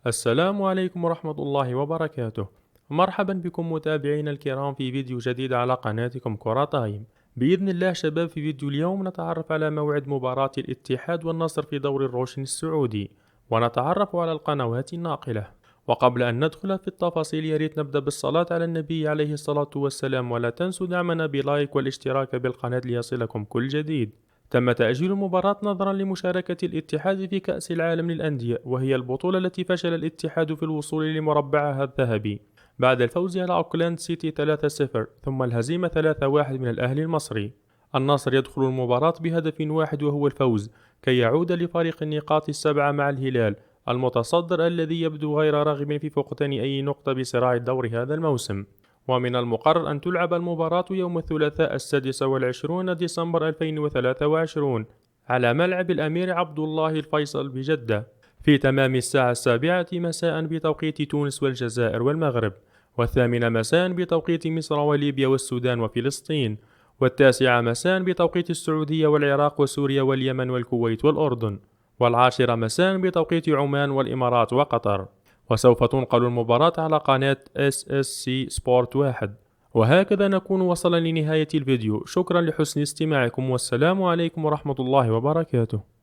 السلام عليكم ورحمة الله وبركاته. مرحبا بكم متابعينا الكرام في فيديو جديد على قناتكم كرة تايم. بإذن الله شباب، في فيديو اليوم نتعرف على موعد مباراة الاتحاد والنصر في دوري الروشن السعودي، ونتعرف على القنوات الناقلة. وقبل أن ندخل في التفاصيل ياريت نبدأ بالصلاة على النبي عليه الصلاة والسلام، ولا تنسوا دعمنا بلايك والاشتراك بالقناة ليصلكم كل جديد. تم تأجيل المباراة نظرا لمشاركة الاتحاد في كأس العالم للأندية، وهي البطولة التي فشل الاتحاد في الوصول لمربعها الذهبي بعد الفوز على أوكلاند سيتي 3-0 ثم الهزيمة 3-1 من الأهلي المصري. النصر يدخل المباراة بهدف واحد وهو الفوز كي يعود لفارق النقاط السبعة مع الهلال المتصدر الذي يبدو غير راغب في فقدان أي نقطة بصراع الدور هذا الموسم. ومن المقرر أن تلعب المباراة يوم الثلاثاء 26 ديسمبر 2023 على ملعب الأمير عبد الله الفيصل بجدة في تمام الساعة 7 مساء بتوقيت تونس والجزائر والمغرب، و8 مساء بتوقيت مصر وليبيا والسودان وفلسطين، و9 مساء بتوقيت السعودية والعراق وسوريا واليمن والكويت والأردن، و10 مساء بتوقيت عمان والإمارات وقطر. وسوف تنقل المباراة على قناة SSC سبورت 1. وهكذا نكون وصلنا لنهاية الفيديو. شكرا لحسن استماعكم، والسلام عليكم ورحمة الله وبركاته.